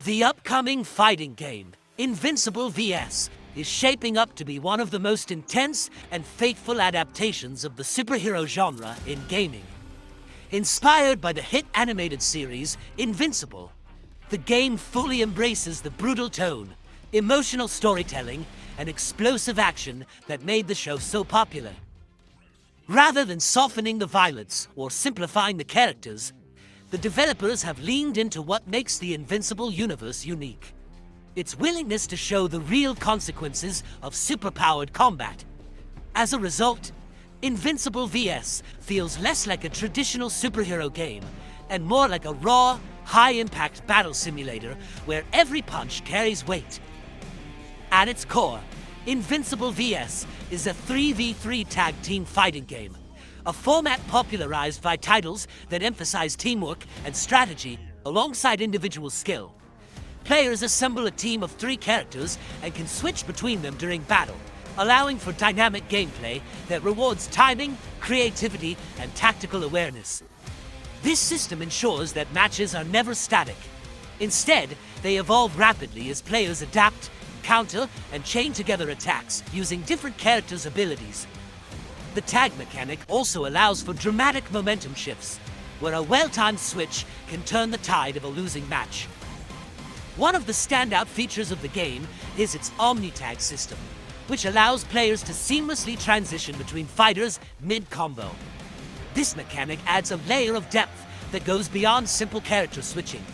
The upcoming fighting game, Invincible vs, is shaping up to be one of the most intense and faithful adaptations of the superhero genre in gaming. Inspired by the hit animated series Invincible, the game fully embraces the brutal tone, emotional storytelling, and explosive action that made the show so popular. Rather than softening the violence or simplifying the characters, the developers have leaned into what makes the Invincible universe unique: its willingness to show the real consequences of superpowered combat. As a result, Invincible vs feels less like a traditional superhero game and more like a raw, high-impact battle simulator where every punch carries weight. At its core, Invincible vs is a 3v3 tag team fighting game, a format popularized by titles that emphasize teamwork and strategy alongside individual skill. Players assemble a team of 3 characters and can switch between them during battle, allowing for dynamic gameplay that rewards timing, creativity, and tactical awareness. This system ensures that matches are never static. Instead, they evolve rapidly as players adapt, counter, and chain together attacks using different characters' abilities. The tag mechanic also allows for dramatic momentum shifts, where a well-timed switch can turn the tide of a losing match. One of the standout features of the game is its omni-tag system, which allows players to seamlessly transition between fighters mid-combo. This mechanic adds a layer of depth that goes beyond simple character switching.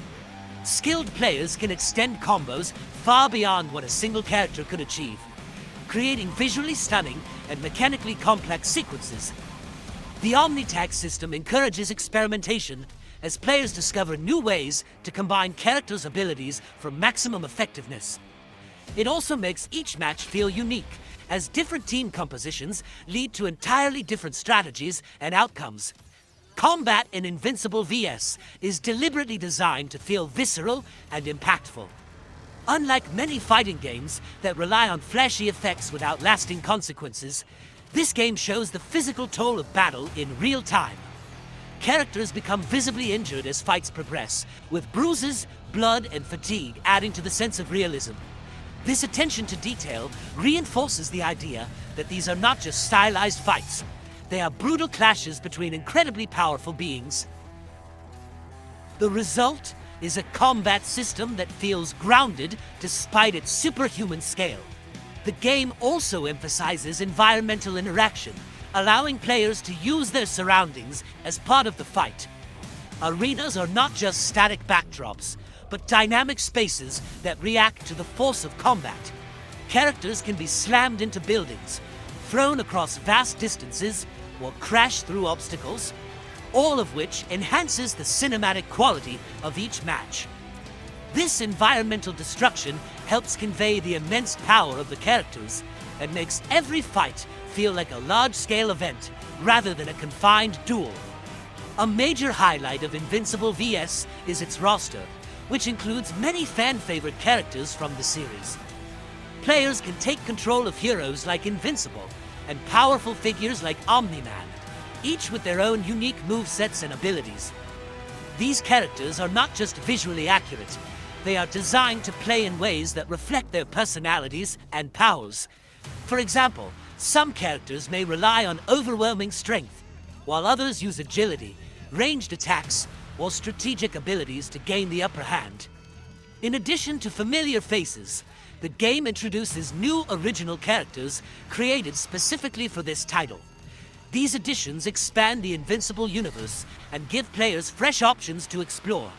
Skilled players can extend combos far beyond what a single character could achieve, creating visually stunning and mechanically complex sequences. The omni-tag system encourages experimentation as players discover new ways to combine characters' abilities for maximum effectiveness. It also makes each match feel unique, as different team compositions lead to entirely different strategies and outcomes. Combat in Invincible vs is deliberately designed to feel visceral and impactful. Unlike many fighting games that rely on flashy effects without lasting consequences, this game shows the physical toll of battle in real time. Characters become visibly injured as fights progress, with bruises, blood, and fatigue adding to the sense of realism. This attention to detail reinforces the idea that these are not just stylized fights. They are brutal clashes between incredibly powerful beings. The result is a combat system that feels grounded despite its superhuman scale. The game also emphasizes environmental interaction, allowing players to use their surroundings as part of the fight. Arenas are not just static backdrops, but dynamic spaces that react to the force of combat. Characters can be slammed into buildings, thrown across vast distances, or crash through obstacles, all of which enhances the cinematic quality of each match. This environmental destruction helps convey the immense power of the characters and makes every fight feel like a large-scale event rather than a confined duel. A major highlight of Invincible vs is its roster, which includes many fan-favorite characters from the series. Players can take control of heroes like Invincible and powerful figures like Omni-Man, each with their own unique movesets and abilities. These characters are not just visually accurate, they are designed to play in ways that reflect their personalities and powers. For example, some characters may rely on overwhelming strength, while others use agility, ranged attacks, or strategic abilities to gain the upper hand. In addition to familiar faces, the game introduces new original characters created specifically for this title. These additions expand the Invincible universe and give players fresh options to explore.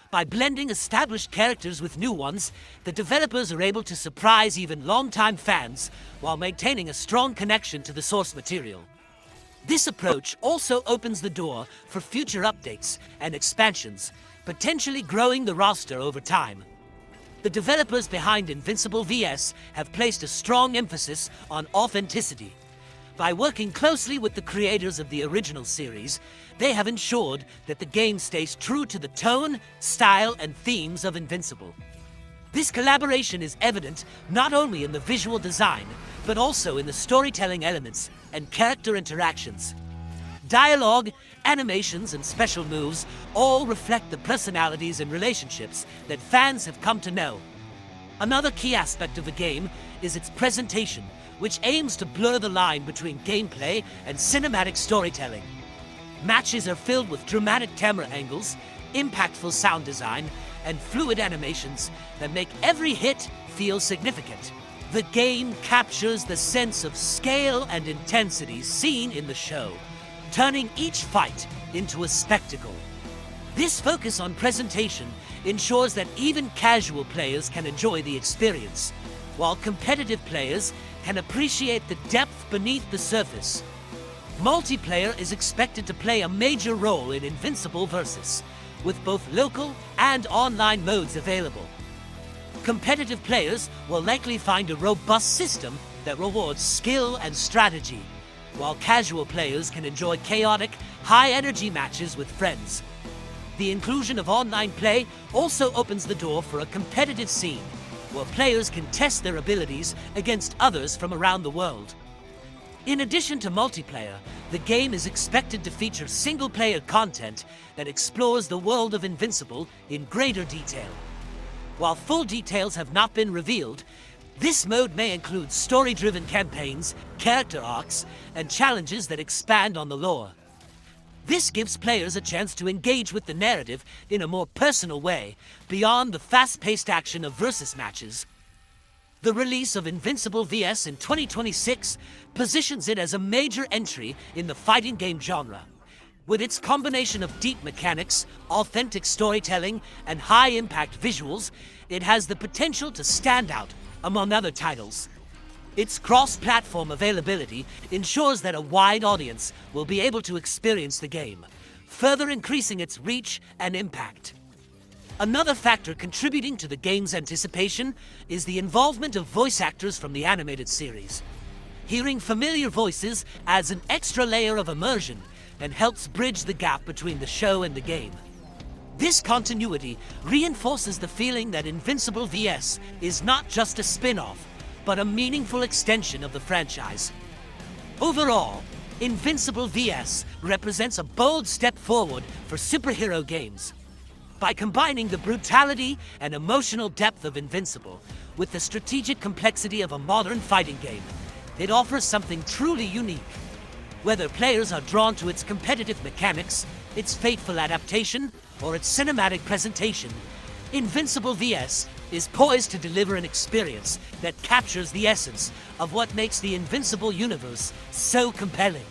By blending established characters with new ones, the developers are able to surprise even longtime fans while maintaining a strong connection to the source material. This approach also opens the door for future updates and expansions, potentially growing the roster over time. The developers behind Invincible vs have placed a strong emphasis on authenticity. By working closely with the creators of the original series, they have ensured that the game stays true to the tone, style, and themes of Invincible. This collaboration is evident not only in the visual design, but also in the storytelling elements and character interactions. dialogue, animations, and special moves all reflect the personalities and relationships that fans have come to know. Another key aspect of the game is its presentation, which aims to blur the line between gameplay and cinematic storytelling. Matches are filled with dramatic camera angles, impactful sound design, and fluid animations that make every hit feel significant. The game captures the sense of scale and intensity seen in the show, turning each fight into a spectacle. This focus on presentation ensures that even casual players can enjoy the experience, while competitive players can appreciate the depth beneath the surface. Multiplayer is expected to play a major role in Invincible Versus, with both local and online modes available. Competitive players will likely find a robust system that rewards skill and strategy, while casual players can enjoy chaotic, high-energy matches with friends. The inclusion of online play also opens the door for a competitive scene, where players can test their abilities against others from around the world. In addition to multiplayer, the game is expected to feature single-player content that explores the world of Invincible in greater detail. While full details have not been revealed, this mode may include story-driven campaigns, character arcs, and challenges that expand on the lore. This gives players a chance to engage with the narrative in a more personal way, beyond the fast-paced action of versus matches. The release of Invincible VS in 2026 positions it as a major entry in the fighting game genre. With its combination of deep mechanics, authentic storytelling, and high-impact visuals, it has the potential to stand out among other titles. Its cross-platform availability ensures that a wide audience will be able to experience the game, further increasing its reach and impact. Another factor contributing to the game's anticipation is the involvement of voice actors from the animated series. Hearing familiar voices adds an extra layer of immersion and helps bridge the gap between the show and the game. This continuity reinforces the feeling that Invincible VS is not just a spin-off, but a meaningful extension of the franchise. Overall, Invincible VS represents a bold step forward for superhero games. By combining the brutality and emotional depth of Invincible with the strategic complexity of a modern fighting game, it offers something truly unique. Whether players are drawn to its competitive mechanics, its faithful adaptation, or its cinematic presentation, Invincible VS is poised to deliver an experience that captures the essence of what makes the Invincible universe so compelling.